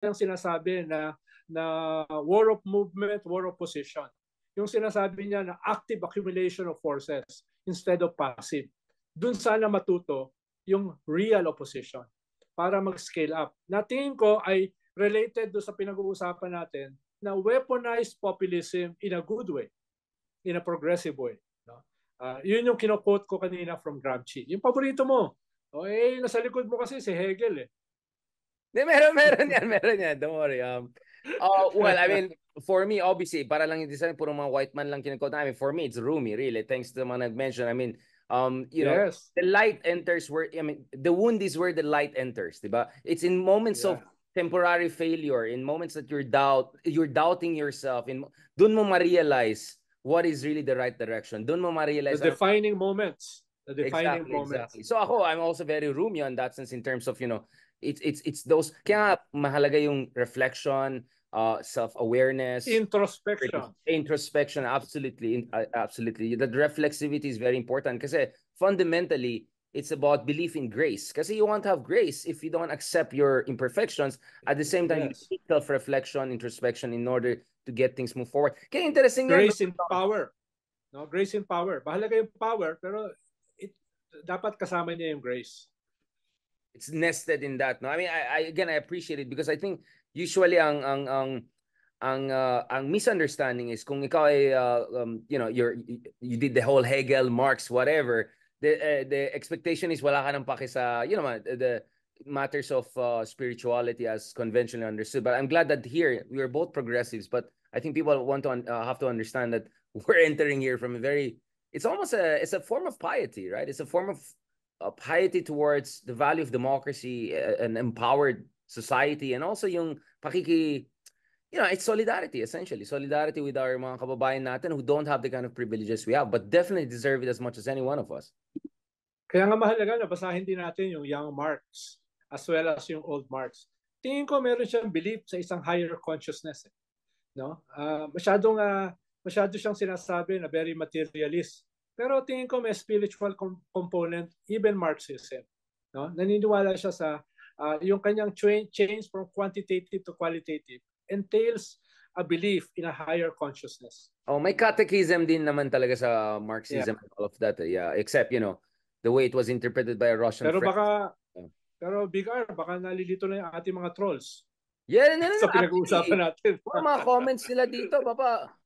yung sinasabi na war of movement, war of position. Yung sinasabi niya na active accumulation of forces instead of passive. Doon sana matuto yung real opposition para mag-scale up. Na tingin ko ay related do sa pinag-uusapan natin na weaponized populism in a good way, in a progressive way. No? Yun yung kino-quote ko kanina from Gramsci. Yung paborito mo, nasa likod mo kasi si Hegel eh. Meron yan. Don't worry. Well, I mean, for me, obviously, para lang hindi sa puro mga white man lang kinakot. I mean, for me, it's Rumi, really. Thanks to the mga nag-mention. I mean, you know, Yes. the light enters where, I mean, the wound is where the light enters, diba? It's in moments of temporary failure, in moments that you're doubting yourself, dun mo ma-realize what is really the right direction. Dun mo ma-realize the defining moments. The defining moments. Exactly. So ako, I'm also very Rumi on that sense in terms of, you know, it's those, kaya mahalaga yung reflection, self-awareness, introspection, absolutely. The reflexivity is very important kasi fundamentally it's about belief in grace, kasi you want to have grace if you don't accept your imperfections. At the same time, you need self-reflection, introspection in order to get things move forward. Kaya interesting grace in power. No, grace in power. Mahalaga yung power, pero dapat kasama niya yung grace. It's nested in that. No, I mean, I appreciate it because I think usually ang misunderstanding is kung ikaw ay you know, you did the whole Hegel, Marx, whatever. The expectation is wala ka nang paki sa, you know, the matters of spirituality as conventionally understood. But I'm glad that here we are both progressives. But I think people want to have to understand that we're entering here from a very, it's almost it's a form of piety, right? It's a form of piety towards the value of democracy, an empowered society, and also yung pakiki, you know, it's solidarity, essentially. Solidarity with our mga kababayan natin who don't have the kind of privileges we have, but definitely deserve it as much as any one of us. Kaya nga mahalaga na basahin din natin yung young Marx as well as yung old Marx. Tingin ko meron siyang belief sa isang higher consciousness. No? Masyado siyang sinasabi na very materialist. Pero tingin ko may spiritual component, even Marxism. No? Naniniwala siya sa yung kanyang change from quantitative to qualitative entails a belief in a higher consciousness. Oh, may catechism din naman talaga sa Marxism and all of that. Yeah, except, you know, the way it was interpreted by a Russian friend. Pero Big R, baka nalilito na yung ating mga trolls. Yeah, sa pinag-uusapan natin. Mga comments nila dito, Papa.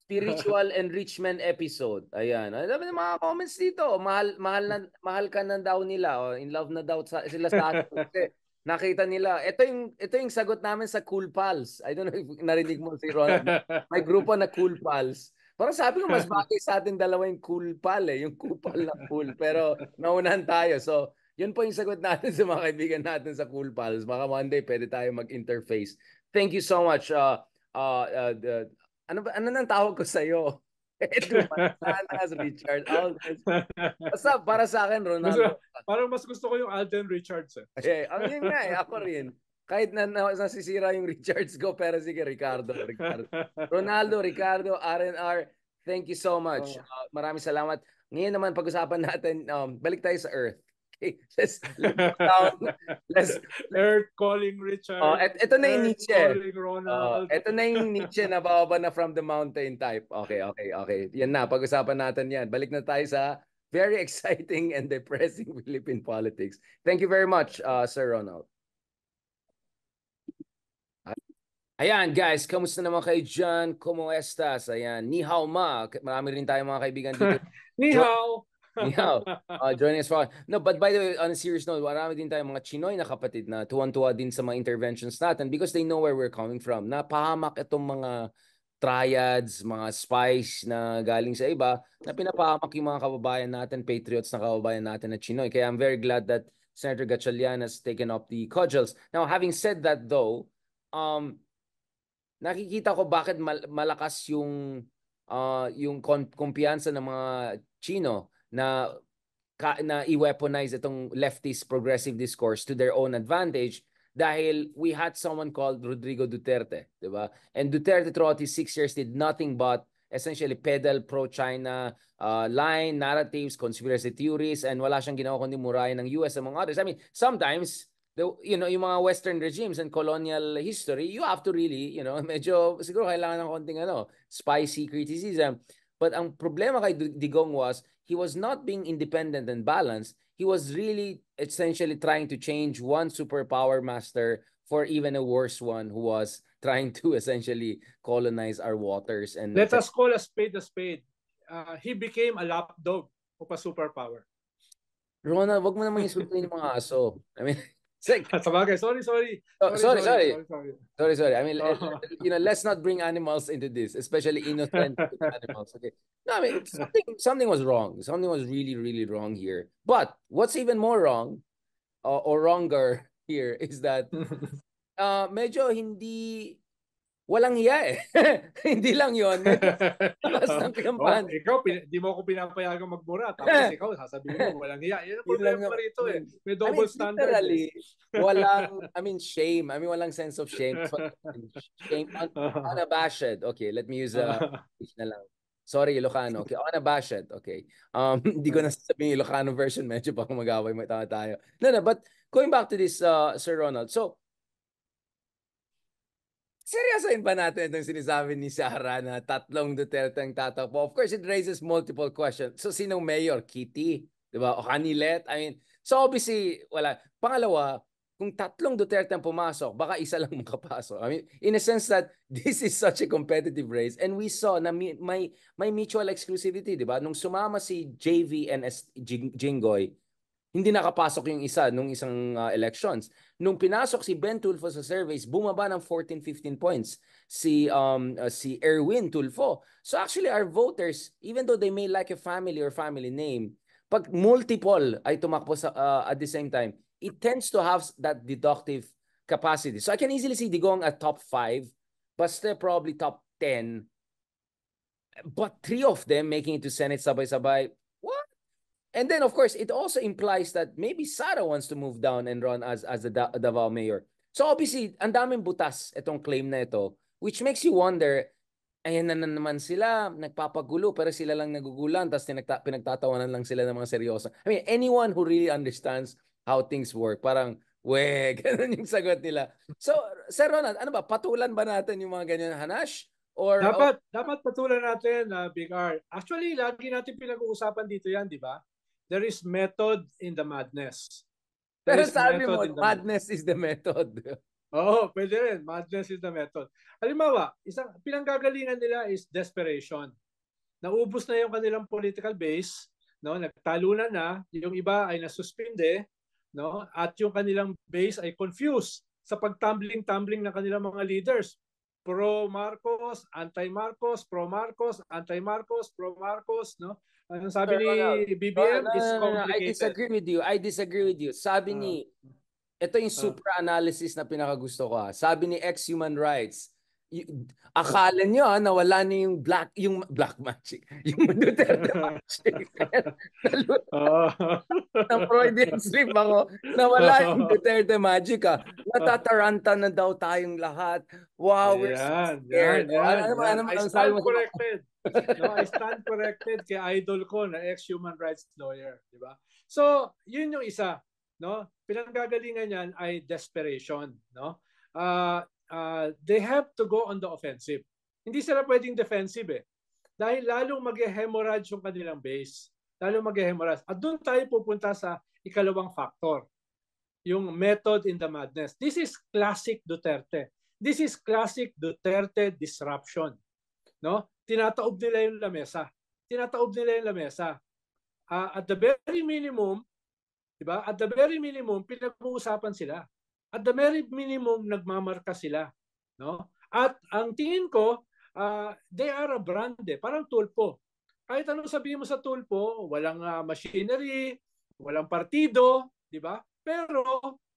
Spiritual enrichment episode. Ayan. Alam mo mga comments dito. Mahal ka na daw nila. Oh. In love na daw sila sa atin. Kasi nakita nila. Ito yung sagot namin sa Cool Pals. I don't know if narinig mo si Ronald. May grupo na Cool Pals. Parang sabi ko, mas bagay sa atin dalawa yung Cool Pal eh. Yung Kupal na cool. Pero naunahan tayo. So, yun po yung sagot natin sa mga kaibigan natin sa Cool Pals. Baka Monday pwede tayo mag-interface. Thank you so much. Ano nang tawag ko sa iyo? Manzanas, Richard. Basta para sa akin, Ronaldo. Parang mas gusto ko yung Alden Richards. Ang yun nga ako rin. Kahit nasisira yung Richards ko, pero sige, Ricardo. Ronaldo, Ricardo, RNR, thank you so much. Maraming salamat. Ngayon naman, pag-usapan natin, balik tayo sa Earth. Okay, let's Earth calling Richard. Ito na yung Nietzsche. Ito na yung Nietzsche na bababa na from the mountain type. Okay. Yan na, pag-usapan natin yan. Balik na tayo sa very exciting and depressing Philippine politics. Thank you very much, Sir Ronald. Ayan, guys, kamusta naman kayo dyan? ¿Cómo estás? Ayan, ni hao ma. Marami rin tayo mga kaibigan dito. Ni hao. Joining us for no, but by the way, on a serious note, marami din tayong mga Chinoy na kapatid na tuwan-tuwa din sa mga interventions natin because they know where we're coming from. Napahamak itong mga triads, mga spies na galing sa iba, na pinapahamak yung mga kababayan natin, patriots na kababayan natin na Chinoy. Kaya I'm very glad that Senator Gatchalian has taken up the cudgels. Now, having said that though, nakikita ko bakit malakas yung kumpiyansa ng mga Chino na i-weaponize itong leftist progressive discourse to their own advantage dahil we had someone called Rodrigo Duterte, diba? And Duterte throughout his 6 years did nothing but essentially peddle pro-China line, narratives, conspiracy theories, and wala siyang ginawa kundi murahin ng US among others. I mean, sometimes yung mga Western regimes and colonial history, you have to really, medyo siguro kailangan ng konting spicy criticism. But ang problema kay Digong was, he was not being independent and balanced. He was really essentially trying to change one superpower master for even a worse one who was trying to essentially colonize our waters. And let us call a spade a spade. He became a lapdog of a superpower. Ronald, wag mo naman insultuhin yung mga aso. I mean, Sabagay, sorry. Sorry. I mean, let's not bring animals into this, especially innocent animals. Okay. No, I mean, something was wrong. Something was really, really wrong here. But what's even more wrong, or wronger here, is that medyo walang hiya eh. Hindi lang yun. Ikaw, di mo ako pinapayagang magmura. Tapos ikaw, sasabihin mo, walang hiya. Yan ang problema rito eh. May double standard. Literally, shame. Walang sense of shame. Shame, unabashed. Okay, let me use na lang. Sorry, Ilocano. Okay, unabashed. Okay. Hindi ko na sasabihin Ilocano version. Medyo baka mag-away tayo. No, but going back to this, Sir Ronald. So, seryosoin ba natin itong sinasabi ni Sarah na 3 Duterte ang tatakbo? Of course, it raises multiple questions. So, sinong mayor? Kitty? Diba? O Canilet? So obviously, wala. Pangalawa, kung 3 Duterte ang pumasok, baka isa lang makapasok. In a sense that this is such a competitive race, and we saw na may mutual exclusivity, diba? Nung sumama si JV and Jinggoy, hindi nakapasok yung isa nung isang elections. Nung pinasok si Ben Tulfo sa surveys, bumaba ng 14-15 points si Erwin Tulfo. So actually our voters, even though they may like a family or family name, pag multiple ay tumakbo at the same time, it tends to have that deductive capacity. So I can easily see Digong at top 5, basta probably top 10. But 3 of them making it to Senate sabay-sabay. What? And then, of course, it also implies that maybe Sara wants to move down and run as the Davao mayor. So obviously, ang daming butas itong claim na ito, which makes you wonder, ayan na naman sila, nagpapagulo, pero sila lang nagugulan, tapos pinagtatawanan lang sila ng mga seryoso. Anyone who really understands how things work, parang, ganun yung sagot nila. So, Sir Ronald, ano ba, patulan ba natin yung mga ganyan hanash? Or, dapat patulan natin, Big R. Actually, lagi natin pinag-uusapan dito yan, di ba? There is method in the madness. Pero sabi mo, madness is the method. Oo, pwede rin. Madness is the method. Halimbawa, isang pinanggagalingan nila is desperation. Naubos na yung kanilang political base, no? Nagtalunan na, yung iba ay nasuspinde, no? At yung kanilang base ay confused sa pagtumbling-tumbling ng kanilang mga leaders. Pro-Marcos, anti-Marcos, pro-Marcos, anti-Marcos, pro-Marcos, no? Ang sabi ni BBM is complicated. I disagree with you. Sabi ni, ito yung super analysis na pinakagusto ko. Sabi ni ex-Human Rights, akala nyo nawala na yung black magic. Yung Duterte magic. Ng Freudian slip ako. Nawala yung Duterte magic. Natataranta na daw tayong lahat. Wow, we're so scared. I stand corrected. No, I stand corrected kay idol ko na ex-human rights lawyer, di ba? So, yun yung isa, no? Pinanggagalingan niyan ay desperation, no? They have to go on the offensive. Hindi sila pwedeng defensive eh. Dahil lalong mag-hemorrhage yung kanilang base. Lalong mag-hemorrhage. At doon tayo pupunta sa ikalawang factor. Yung method in the madness. This is classic Duterte. This is classic Duterte disruption. No? Tinataob nila yung lamesa. At the very minimum, diba? At the very minimum, pinag-uusapan sila. At the very minimum, nagmamarka sila. No? At ang tingin ko, they are a brand eh. Parang Tulfo. Kahit anong sabihin mo sa Tulfo, walang machinery, walang partido, di ba? Pero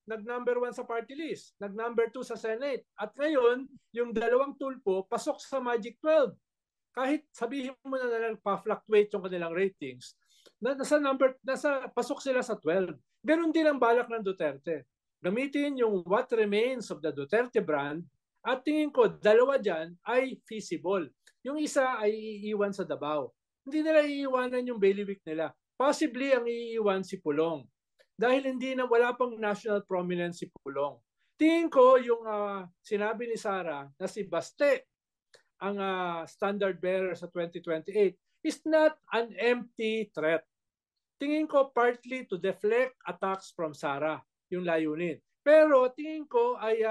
nag-number 1 sa party list, nag-number 2 sa Senate. At ngayon, yung dalawang Tulfo, pasok sa Magic 12. Kahit sabihin mo na lang pa-fluctuate yung kanilang ratings, pasok sila sa 12. Ganun din ang balak ng Duterte. Gamitin yung what remains of the Duterte brand at tingin ko dalawa dyan ay feasible. Yung isa ay iiwan sa Davao. Hindi nila iiwanan yung bailiwick nila. Possibly ang iiwan si Pulong. dahil wala pang national prominence si Pulong. Tingin ko yung sinabi ni Sara na si Baste ang standard bearer sa 2028 is not an empty threat. Tingin ko partly to deflect attacks from Sara, yung layunin. Pero tingin ko ay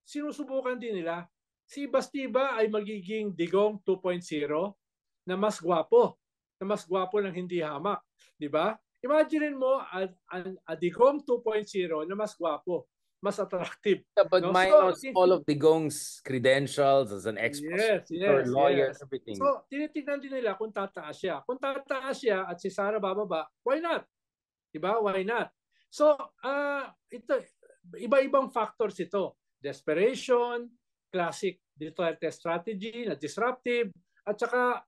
sinusubukan din nila. Si Bastiba ay magiging Digong 2.0 na mas gwapo ng hindi hamak, di ba? Imagine mo a Digong 2.0 na mas gwapo, mas attractive. Yeah, but no? minus all of Digong's credentials as an yes, lawyer, yes. everything. So, tinitignan din nila kung tataas siya. Kung tataas siya at si Sara bababa, why not? Diba? Why not? So, ito, iba-ibang factors ito. Desperation, classic Duterte strategy na disruptive, at saka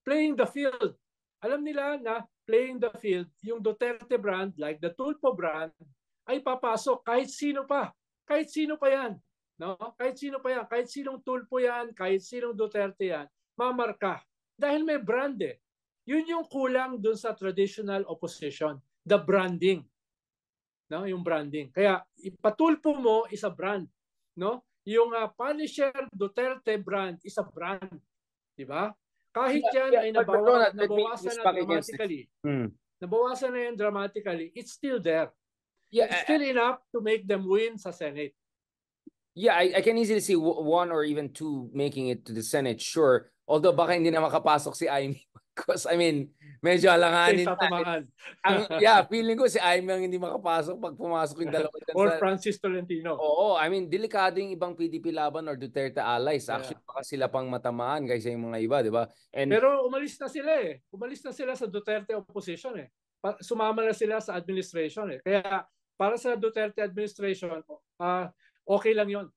playing the field. Alam nila na playing the field, yung Duterte brand, like the Tulpo brand, ay papasok kahit sino pa. Kahit sino pa yan. No? Kahit sino pa yan. Kahit sinong Tulpo yan, kahit sinong Duterte yan, mamarka. Dahil may brand eh. Yun yung kulang dun sa traditional opposition. The branding. No? Yung branding. Kaya ipatulpo mo is a brand. No? Yung Punisher Duterte brand is a brand. Diba? Kahit yan ay nabawasan na dramatically. Nabawasan na yan dramatically, it's still there. Yeah, it's still enough to make them win sa Senate. Yeah, I can easily see one or even two making it to the Senate, sure. Although baka hindi na makapasok si Amy. Because, I mean, medyo alanganin na. Feeling ko si Amy ang hindi makapasok pag pumasok yung dalawa. Or Francis Tolentino. Oo, I mean, delikado yung ibang PDP laban or Duterte allies. Actually, baka sila pang matamaan kaysa yung mga iba, di ba? Pero umalis na sila eh. Umalis na sila sa Duterte opposition eh. Sumama na sila sa administration eh. Kaya para sa Duterte administration, okay lang yon.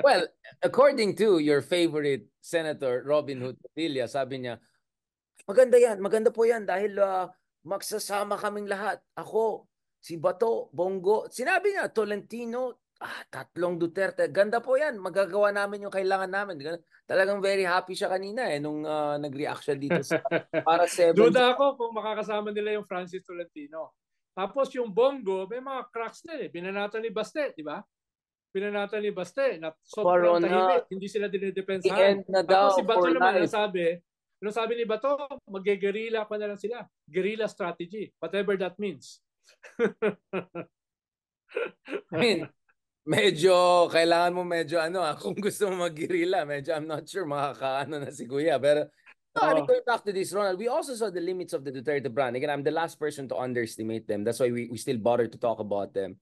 Well, according to your favorite Senator Robin Hood Padilla, sabi niya, maganda po yan dahil magsasama kaming lahat. Ako, si Bato, Bongo, sinabi niya, Tolentino, tatlong Duterte, ganda po yan, magagawa namin yung kailangan namin. Talagang very happy siya kanina nung nag-react siya dito sa para 7. Duda ako kung makakasama nila yung Francis Tolentino. Tapos yung Bongo, may mga cracks na eh. Binanatan ni Baste, di ba? Binanatan ni Baste na sobrang tahimik, hindi sila dinidepensahan. Tapos si Bato naman nasabi ni Bato, mag-guerrilla pa na lang sila. Guerrilla strategy, whatever that means. I mean, medyo, kailangan mo medyo kung gusto mo mag-guerrilla, medyo I'm not sure makakaano na si Kuya. Pero, going back to this, Ronald, we also saw the limits of the Duterte brand. Again, I'm the last person to underestimate them. That's why we still bother to talk about them.